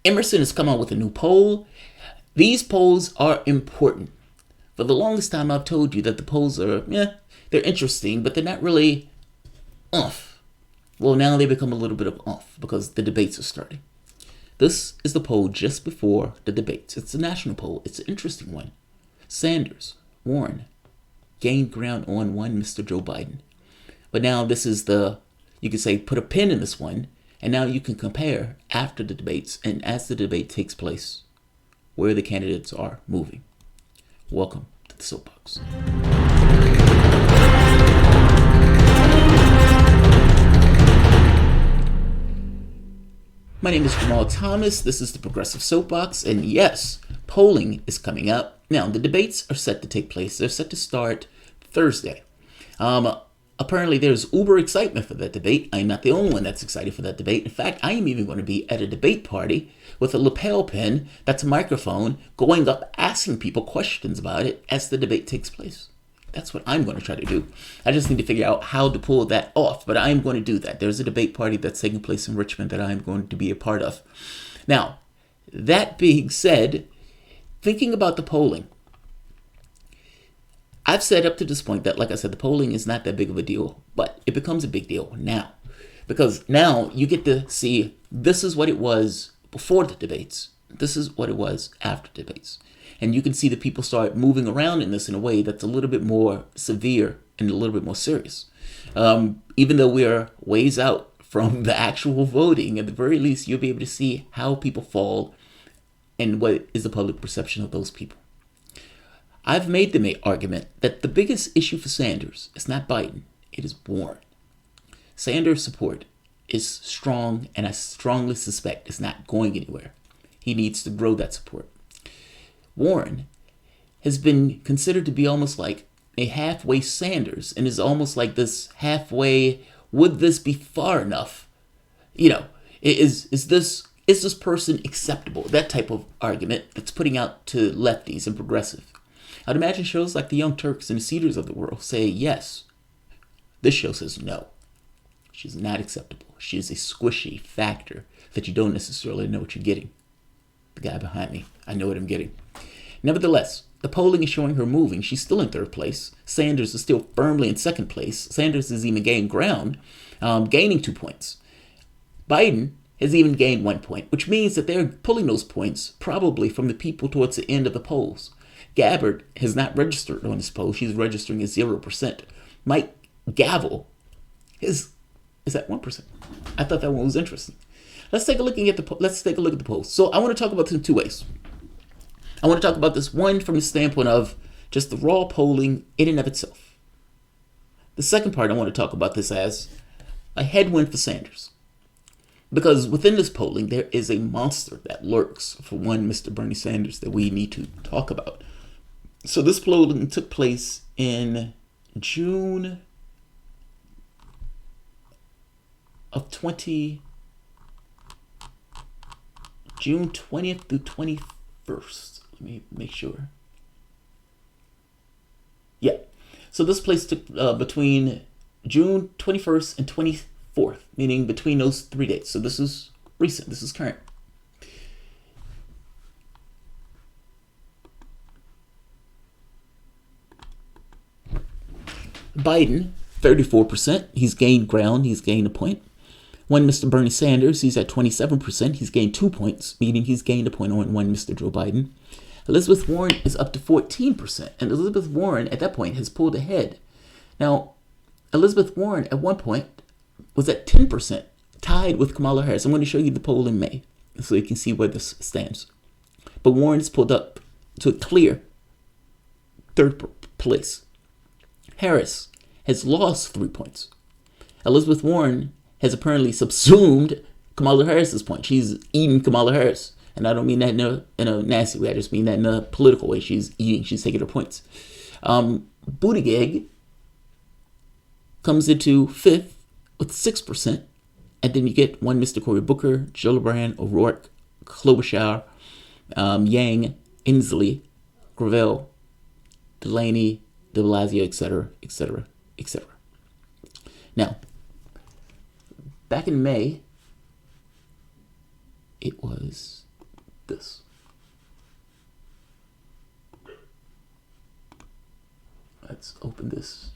Emerson has come out with a new poll. These polls are important. For the longest time, I've told you that the polls are, they're interesting, but they're not really off. Well, now they become a little bit of off because the debates are starting. This is the poll just before the debates. It's a national poll. It's an interesting one. Sanders, Warren, gained ground on one Mr. Joe Biden. But now this is you could say, put a pin in this one, and now you can compare after the debates and as the debate takes place, where the candidates are moving. Welcome to the Soapbox. My name is Jamarl Thomas. This is the Progressive Soapbox, and yes, polling is coming up. Now, the debates are set to take place. They're set to start Thursday. Apparently, there's uber excitement for that debate. I'm not the only one that's excited for that debate. In fact, I am even going to be at a debate party with a lapel pin, that's a microphone, going up asking people questions about it as the debate takes place. That's what I'm going to try to do. I just need to figure out how to pull that off, but I'm going to do that. There's a debate party that's taking place in Richmond that I'm going to be a part of. Now, that being said, thinking about the polling, I've said up to this point that, like I said, the polling is not that big of a deal, but it becomes a big deal now. Because now you get to see this is what it was before the debates. This is what it was after debates. And you can see that people start moving around in this in a way that's a little bit more severe and a little bit more serious. Even though we're ways out from the actual voting, at the very least, you'll be able to see how people fall and what is the public perception of those people. I've made the argument that the biggest issue for Sanders is not Biden, it is Warren. Sanders' support is strong, and I strongly suspect it's not going anywhere. He needs to grow that support. Warren has been considered to be almost like a halfway Sanders, and is almost like this halfway, would this be far enough? Is this person acceptable? That type of argument that's putting out to lefties and progressive. I'd imagine shows like the Young Turks and the Cedars of the world say yes. This show says no. She's not acceptable. She is a squishy factor that you don't necessarily know what you're getting. The guy behind me, I know what I'm getting. Nevertheless, the polling is showing her moving. She's still in third place. Sanders is still firmly in second place. Sanders has even gained ground, gaining 2 points. Biden has even gained 1 point, which means that they're pulling those points probably from the people towards the end of the polls. Gabbard has not registered on this poll. She's registering at 0%. Mike Gavel is at 1%. I thought that one was interesting. Let's take a look at the polls. So I want to talk about this in two ways. I want to talk about this one from the standpoint of just the raw polling in and of itself. The second part, I want to talk about this as a headwind for Sanders. Because within this polling, there is a monster that lurks for one Mr. Bernie Sanders that we need to talk about. So this polling took place in June of June 20th through 21st. Let me make sure. Yeah. So this place took between June 21st and 24th, meaning between those 3 dates. So this is recent. This is current. Biden, 34%. He's gained ground. He's gained a point. One Mr. Bernie Sanders, he's at 27%. He's gained 2 points, meaning he's gained a point on one Mr. Joe Biden. Elizabeth Warren is up to 14%, and Elizabeth Warren at that point has pulled ahead. Now, Elizabeth Warren at one point was at 10%, tied with Kamala Harris. I'm going to show you the poll in May so you can see where this stands. But Warren is pulled up to a clear third place. Harris has lost 3 points. Elizabeth Warren has apparently subsumed Kamala Harris's point. She's eating Kamala Harris. And I don't mean that in a nasty way. I just mean that in a political way. She's taking her points. Buttigieg comes into fifth with 6%. And then you get one Mr. Cory Booker, Gillibrand, O'Rourke, Klobuchar, Yang, Inslee, Gravel, Delaney, de Blasio, etc., etc., etc. Now, back in May, it was this. Let's open this.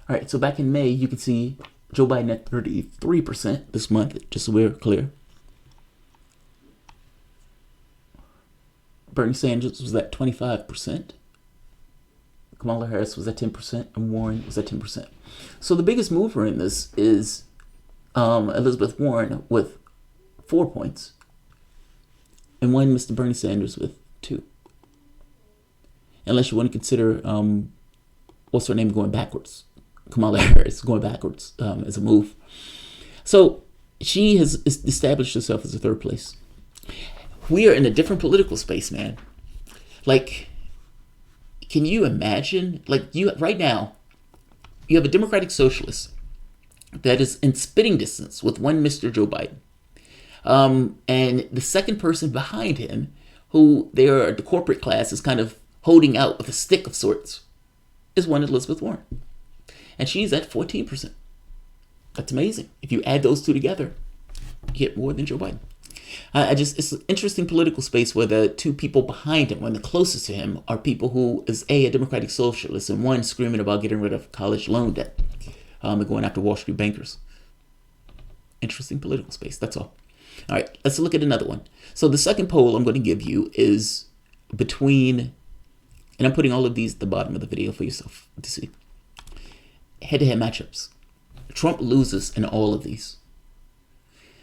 All right, so back in May, you can see Joe Biden at 33% this month, just so we're clear. Bernie Sanders was at 25%. Kamala Harris was at 10%, and Warren was at 10%. So the biggest mover in this is Elizabeth Warren with 4 points, and one Mr. Bernie Sanders with 2. Unless you want to consider, what's her name, going backwards. Kamala Harris going backwards as a move. So she has established herself as a third place. We are in a different political space, man. Like, can you imagine? Like, you right now, you have a Democratic Socialist that is in spitting distance with one Mr. Joe Biden. And the second person behind him, who the corporate class is kind of holding out with a stick of sorts, is one Elizabeth Warren. And she's at 14%. That's amazing. If you add those two together, you get more than Joe Biden. It's an interesting political space where the two people behind him, when the closest to him, are people who is a Democratic Socialist, and one screaming about getting rid of college loan debt and going after Wall Street bankers. Interesting political space, that's all. All right, let's look at another one. So the second poll I'm going to give you is between, and I'm putting all of these at the bottom of the video for yourself to see, head-to-head matchups. Trump loses in all of these.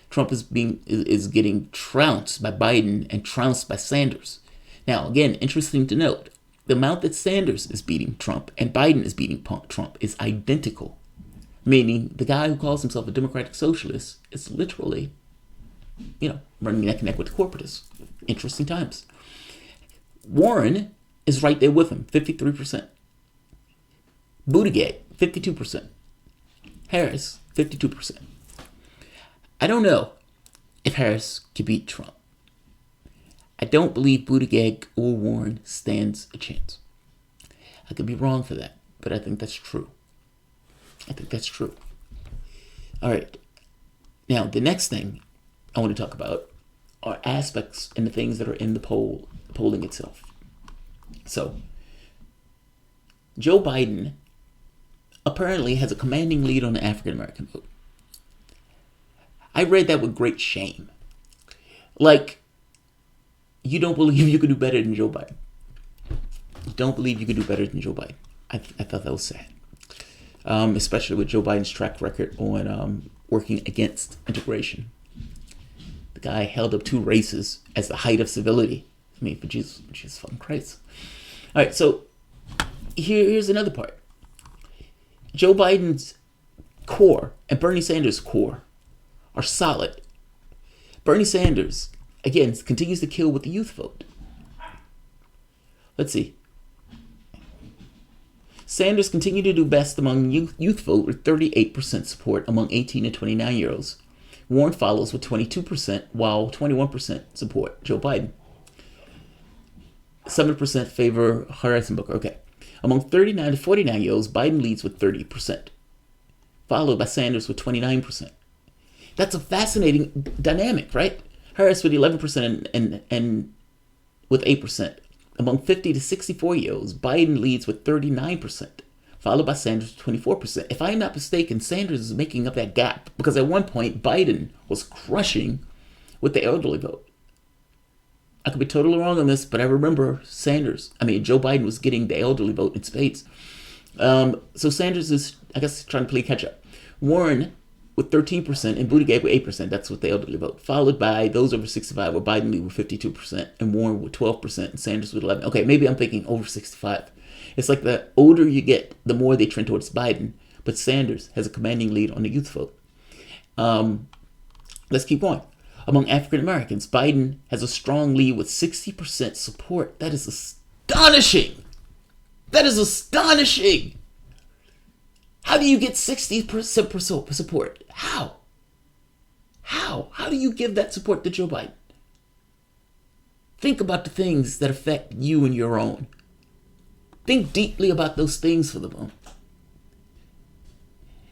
Trump is getting trounced by Biden and trounced by Sanders. Now, again, interesting to note, the amount that Sanders is beating Trump and Biden is beating Trump is identical. Meaning the guy who calls himself a Democratic Socialist is literally, running neck and neck with the corporatists. Interesting times. Warren is right there with him, 53%. Buttigieg, 52%. Harris, 52%. I don't know if Harris can beat Trump. I don't believe Buttigieg or Warren stands a chance. I could be wrong for that, but I think that's true. All right. Now, the next thing I want to talk about are aspects and the things that are in the polling itself. So, Joe Biden apparently has a commanding lead on the African American vote. I read that with great shame. Like, you don't believe you could do better than Joe Biden. You don't believe you could do better than Joe Biden. I thought that was sad. Especially with Joe Biden's track record on working against integration. The guy held up 2 races as the height of civility. I mean, for Jesus fucking Christ. All right, so here's another part. Joe Biden's core and Bernie Sanders' core are solid. Bernie Sanders, again, continues to kill with the youth vote. Let's see. Sanders continued to do best among youth vote with 38% support among 18 and 29-year-olds. Warren follows with 22%, while 21% support Joe Biden. 7% favor Harris. Okay. Among 39 to 49-year-olds, Biden leads with 30%, followed by Sanders with 29%. That's a fascinating dynamic, right? Harris with 11% and with 8%. Among 50 to 64-year-olds, Biden leads with 39%, followed by Sanders with 24%. If I'm not mistaken, Sanders is making up that gap because at one point, Biden was crushing with the elderly vote. I could be totally wrong on this, but I remember Joe Biden was getting the elderly vote in spades. So Sanders is, I guess, trying to play catch up. Warren with 13% and Buttigieg with 8%. That's what the elderly vote. Followed by those over 65, where Biden lead with 52% and Warren with 12% and Sanders with 11%. Okay, maybe I'm thinking over 65. It's like the older you get, the more they trend towards Biden. But Sanders has a commanding lead on the youth vote. Let's keep going. Among African Americans, Biden has a strong lead with 60% support. That is astonishing. How do you get 60% support? How? How do you give that support to Joe Biden? Think about the things that affect you and your own. Think deeply about those things for the moment.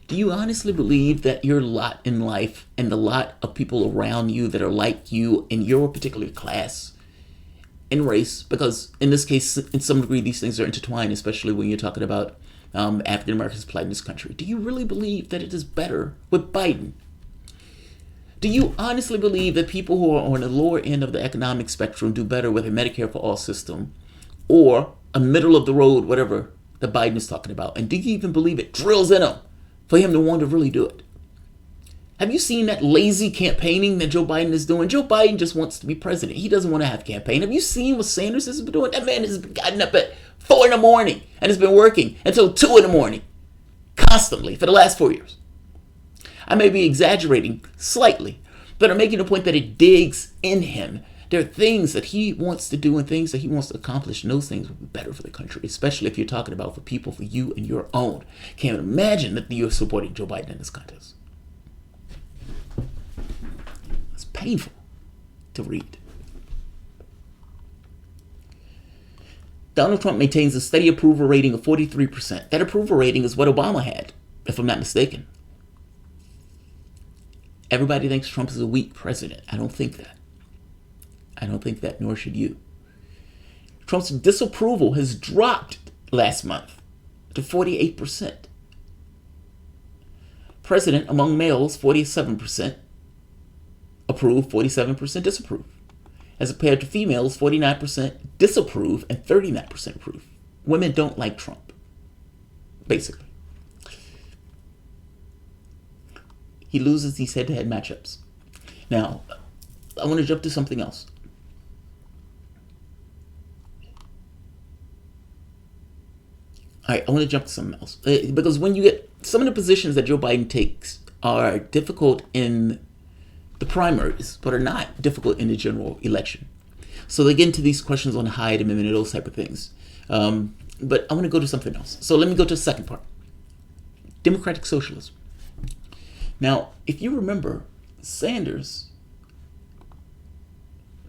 Do you honestly believe that your lot in life and the lot of people around you that are like you in your particular class and race, because in this case, in some degree, these things are intertwined, especially when you're talking about African Americans' plight in this country. Do you really believe that it is better with Biden? Do you honestly believe that people who are on the lower end of the economic spectrum do better with a Medicare for all system or a middle of the road, whatever that Biden is talking about? And do you even believe it drills in them for him to want to really do it? Have you seen that lazy campaigning that Joe Biden is doing? Joe Biden just wants to be president. He doesn't want to have campaign. Have you seen what Sanders has been doing? That man has gotten up at 4 in the morning and has been working until 2 in the morning constantly for the last 4 years. I may be exaggerating slightly, but I'm making the point that it digs in him. There are things that he wants to do and things that he wants to accomplish, and those things will be better for the country, especially if you're talking about for people, for you and your own. Can't imagine that you're supporting Joe Biden in this contest. It's painful to read. Donald Trump maintains a steady approval rating of 43%. That approval rating is what Obama had, if I'm not mistaken. Everybody thinks Trump is a weak president. I don't think that. I don't think that, nor should you. Trump's disapproval has dropped last month to 48%. President among males, 47% approve, 47% disapprove. As compared to females, 49% disapprove and 39% approve. Women don't like Trump, basically. He loses these head-to-head matchups. Now, I want to jump to something else. All right, I want to jump to something else. Because when you get some of the positions that Joe Biden takes are difficult in the primaries, but are not difficult in the general election. So they get into these questions on the Hyde Amendment and those type of things. But I want to go to something else. So let me go to the second part. Democratic socialism. Now, if you remember, Sanders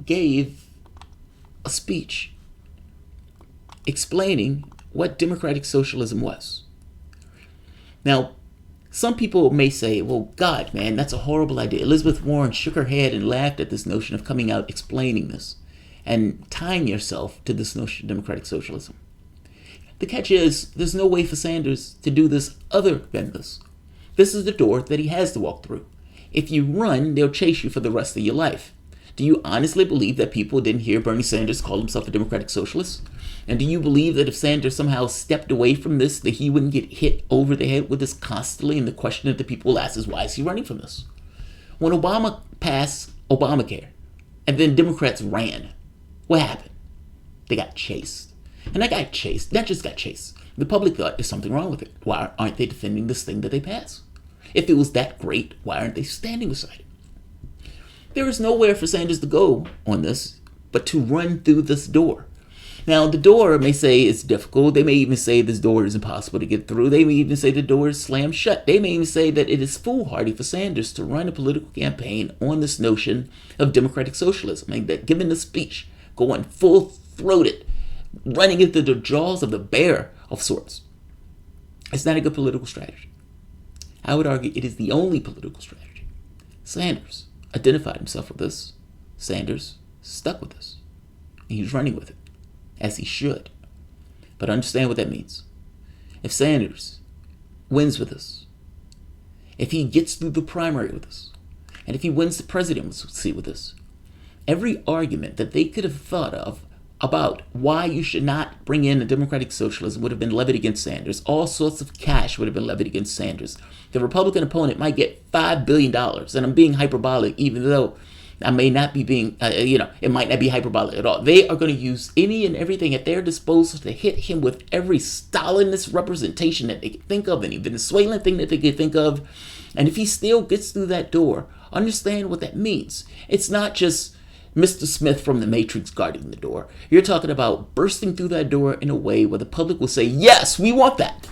gave a speech explaining what democratic socialism was. Now, some people may say, well, God, man, that's a horrible idea. Elizabeth Warren shook her head and laughed at this notion of coming out explaining this and tying yourself to this notion of democratic socialism. The catch is, there's no way for Sanders to do this other than this. This is the door that he has to walk through. If you run, they'll chase you for the rest of your life. Do you honestly believe that people didn't hear Bernie Sanders call himself a democratic socialist? And do you believe that if Sanders somehow stepped away from this, that he wouldn't get hit over the head with this constantly? And the question that the people will ask is, why is he running from this? When Obama passed Obamacare, and then Democrats ran, what happened? They got chased. And that got chased, that just got chased. The public thought there's something wrong with it. Why aren't they defending this thing that they passed? If it was that great, why aren't they standing beside it? There is nowhere for Sanders to go on this but to run through this door. Now, the door may say it's difficult. They may even say this door is impossible to get through. They may even say the door is slammed shut. They may even say that it is foolhardy for Sanders to run a political campaign on this notion of democratic socialism. And that given the speech, going full-throated, running into the jaws of the bear of sorts, it's not a good political strategy. I would argue it is the only political strategy. Sanders identified himself with this. Sanders stuck with this. And he's running with it, as he should. But understand what that means. If Sanders wins with us, if he gets through the primary with us, and if he wins the presidency with us, every argument that they could have thought of about why you should not bring in a democratic socialism would have been levied against Sanders. All sorts of cash would have been levied against Sanders. The Republican opponent might get $5 billion, and I'm being hyperbolic, even though I may not be being, it might not be hyperbolic at all. They are going to use any and everything at their disposal to hit him with every Stalinist representation that they can think of, any Venezuelan thing that they can think of. And if he still gets through that door, understand what that means. It's not just Mr. Smith from the Matrix guarding the door. You're talking about bursting through that door in a way where the public will say, yes, we want that.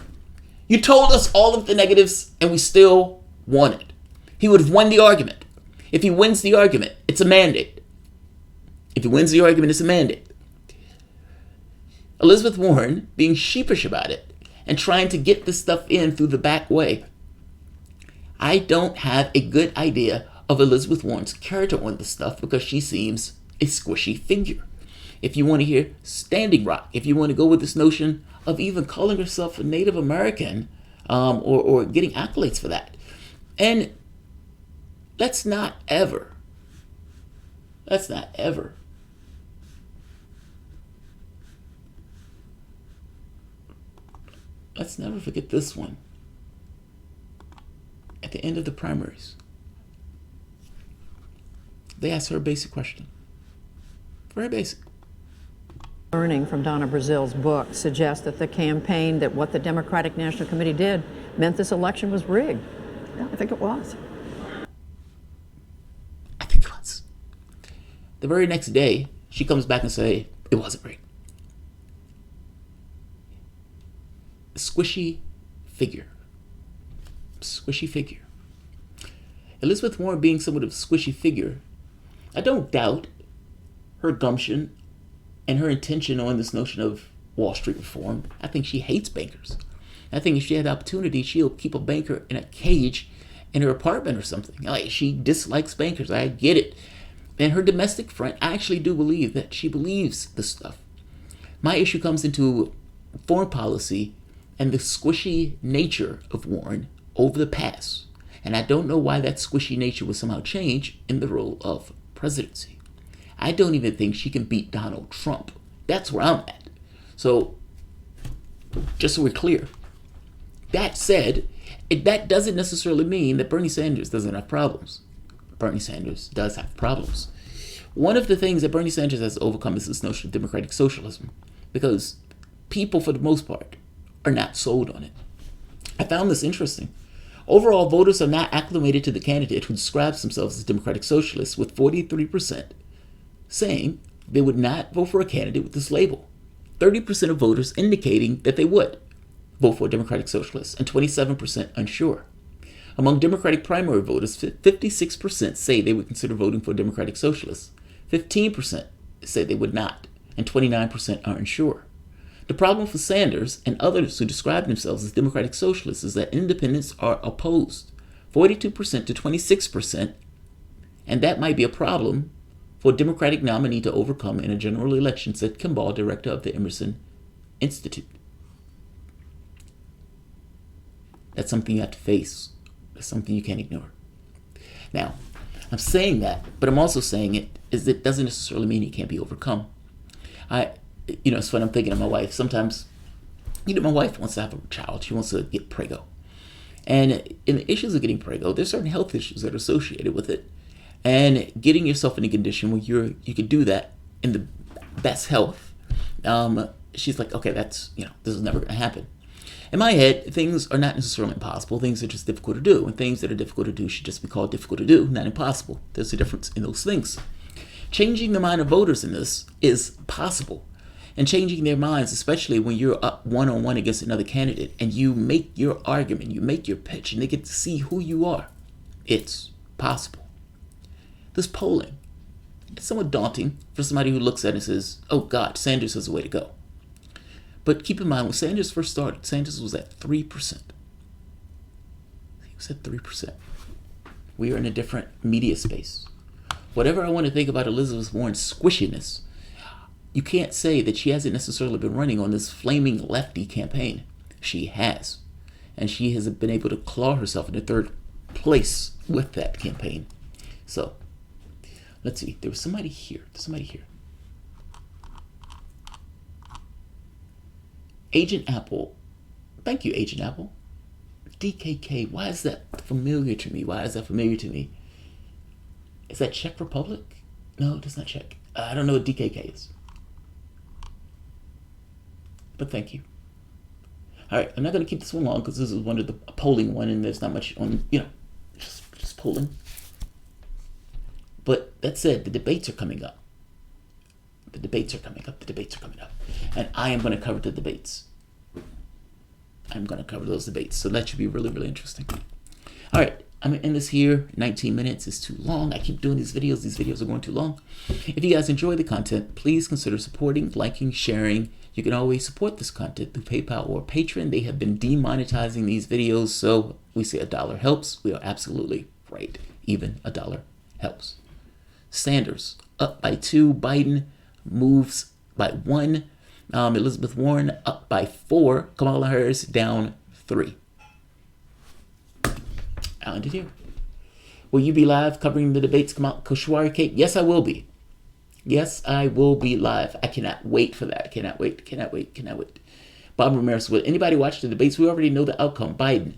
You told us all of the negatives and we still want it. He would have won the argument. If he wins the argument, it's a mandate. If he wins the argument, it's a mandate. Elizabeth Warren being sheepish about it and trying to get this stuff in through the back way I don't have a good idea of Elizabeth Warren's character on this stuff because she seems a squishy figure. If you want to hear Standing Rock, if you want to go with this notion of even calling herself a Native American, or getting accolades for that. And let's not ever let's never forget this one. At the end of the primaries, they asked her a basic question. Very basic. Learning from Donna Brazil's book suggests that the campaign, that what the Democratic National Committee did, meant this election was rigged. Yeah, I think it was. I think it was. The very next day, she comes back and say it wasn't rigged. Squishy figure. Squishy figure. Elizabeth Warren being somewhat of a squishy figure, I don't doubt her gumption and her intention on this notion of Wall Street reform. I think she hates bankers. I think if she had the opportunity, she'll keep a banker in a cage in her apartment or something. Like, she dislikes bankers. I get it. And her domestic front, I actually do believe that she believes this stuff. My issue comes into foreign policy and the squishy nature of Warren over the past. And I don't know why that squishy nature would somehow change in the role of presidency. I don't even think she can beat Donald Trump. That's where I'm at. So, just so we're clear. That said, that doesn't necessarily mean that Bernie Sanders doesn't have problems. Bernie Sanders does have problems. One of the things that Bernie Sanders has to overcome is this notion of democratic socialism, because people, for the most part, are not sold on it. I found this interesting. Overall, voters are not acclimated to the candidate who describes themselves as democratic socialists, with 43% saying they would not vote for a candidate with this label, 30% of voters indicating that they would vote for a democratic socialist, and 27% unsure. Among Democratic primary voters, 56% say they would consider voting for a democratic socialist, 15% say they would not, and 29% are unsure. The problem for Sanders and others who describe themselves as democratic socialists is that independents are opposed, 42% to 26%, and that might be a problem for a Democratic nominee to overcome in a general election, said Kimball, director of the Emerson Institute. That's something you have to face. That's something you can't ignore. Now, I'm saying that, but I'm also saying it doesn't necessarily mean it can't be overcome. It's when I'm thinking of my wife. Sometimes, my wife wants to have a child. She wants to get preggo. And in the issues of getting preggo, there's certain health issues that are associated with it. And getting yourself in a condition where you can do that in the best health, she's like, okay, this is never going to happen. In my head, things are not necessarily impossible. Things are just difficult to do. And things that are difficult to do should just be called difficult to do, not impossible. There's a difference in those things. Changing the mind of voters in this is possible. And changing their minds, especially when you're up one-on-one against another candidate and you make your argument, you make your pitch, and they get to see who you are, it's possible. This polling, it's somewhat daunting for somebody who looks at it and says, oh God, Sanders is the way to go. But keep in mind, when Sanders first started, Sanders was at 3%. He was at 3%. We are in a different media space. Whatever I want to think about Elizabeth Warren's squishiness, you can't say that she hasn't necessarily been running on this flaming lefty campaign. She has. And she has been able to claw herself into third place with that campaign. So, let's see. There was somebody here. Agent Apple. Thank you, Agent Apple. DKK. Why is that familiar to me? Is that Czech Republic? No, it's not Czech. I don't know what DKK is. But thank you. All right, I'm not going to keep this one long because this is one of the polling one, and there's not much on, just polling. But that said, the debates are coming up. And I am going to cover the debates. I'm going to cover those debates. So that should be really, really interesting. All right, I'm going to end this here. 19 minutes is too long. I keep doing these videos. These videos are going too long. If you guys enjoy the content, please consider supporting, liking, sharing. You can always support this content through PayPal or Patreon. They have been demonetizing these videos, so we say $1 helps. We are absolutely right. Even $1 helps. Sanders up by 2. Biden moves by 1. Elizabeth Warren up by 4. Kamala Harris down 3. Alan did here. Will you be live covering the debates? Kashwari Kate? Yes, I will be. Yes, I will be live. I cannot wait for that. Cannot wait. Bob Ramirez, will anybody watch the debates? We already know the outcome. Biden.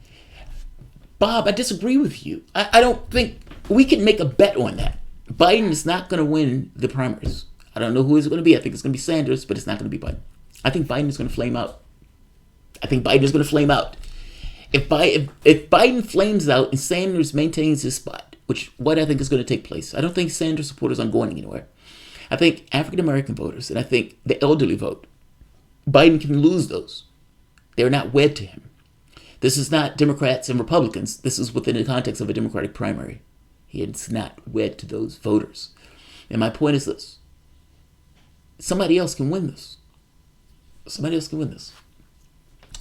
Bob, I disagree with you. I don't think we can make a bet on that. Biden is not going to win the primaries. I don't know who it's going to be. I think it's going to be Sanders, but it's not going to be Biden. I think Biden is going to flame out. If Biden flames out and Sanders maintains his spot, what I think is going to take place, I don't think Sanders supporters aren't going anywhere. I think African-American voters, and I think the elderly vote, Biden can lose those. They're not wed to him. This is not Democrats and Republicans. This is within the context of a Democratic primary. He is not wed to those voters. And my point is this. Somebody else can win this.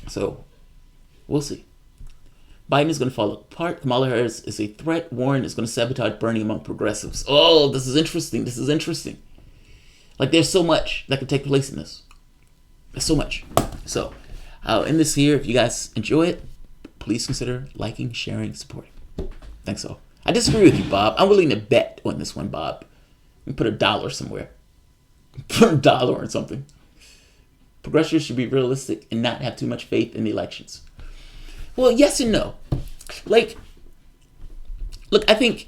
So, we'll see. Biden is going to fall apart. Kamala Harris is a threat. Warren is going to sabotage Bernie among progressives. Oh, this is interesting. Like, there's so much that could take place in this. There's so much. So, I'll end this here. If you guys enjoy it, please consider liking, sharing, supporting. Thanks all. I disagree with you, Bob. I'm willing to bet on this one, Bob. We put $1 somewhere. Put $1 on something. Progressives should be realistic and not have too much faith in the elections. Well, yes and no. Like, look, I think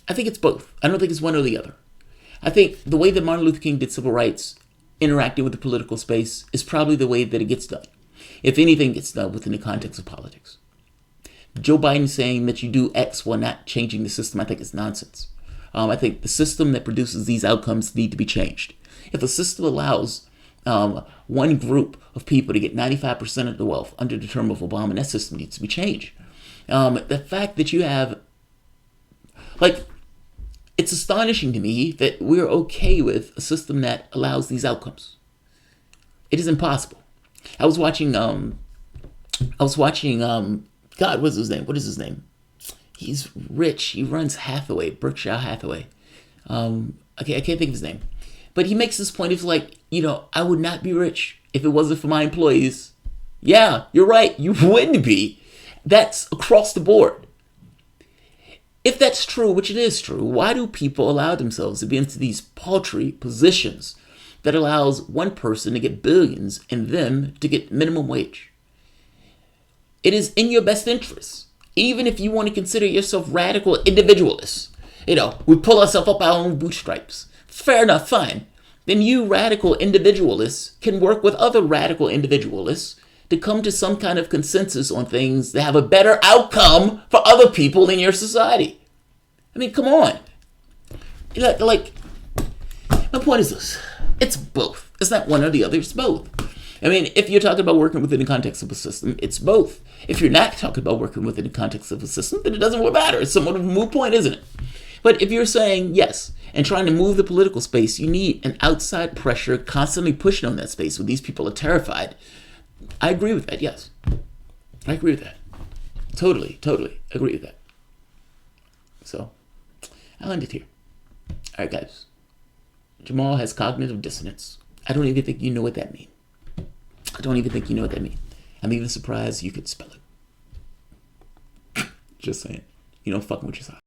it's both. I don't think it's one or the other. I think the way that Martin Luther King did civil rights, interacting with the political space, is probably the way that it gets done. If anything gets done within the context of politics. Joe Biden saying that you do X while not changing the system, I think is nonsense. I think the system that produces these outcomes need to be changed. If a system allows one group of people to get 95% of the wealth under the term of Obama, that system needs to be changed. The fact that you have, like, it's astonishing to me that we're okay with a system that allows these outcomes. It is impossible. I was watching, God, what's his name? What is his name? He's rich. He runs Hathaway, Berkshire Hathaway. I can't think of his name. But he makes this point. He's like, I would not be rich if it wasn't for my employees. Yeah, you're right. You wouldn't be. That's across the board. If that's true, which it is true, why do people allow themselves to be into these paltry positions that allows one person to get billions and them to get minimum wage? It is in your best interest, even if you want to consider yourself radical individualists. We pull ourselves up our own bootstraps. Fair enough, fine. Then you radical individualists can work with other radical individualists to come to some kind of consensus on things that have a better outcome for other people in your society. I mean, come on. Like, my point is this. It's both. It's not one or the other. It's both. I mean, if you're talking about working within the context of a system, it's both. If you're not talking about working within the context of a system, then it doesn't really matter. It's somewhat of a moot point, isn't it? But if you're saying yes, and trying to move the political space, you need an outside pressure constantly pushing on that space when these people are terrified. I agree with that, yes. I agree with that. Totally agree with that. So, I'll end it here. All right, guys. Jamarl has cognitive dissonance. I don't even think you know what that means. I'm even surprised you could spell it. Just saying. Fucking with yourself.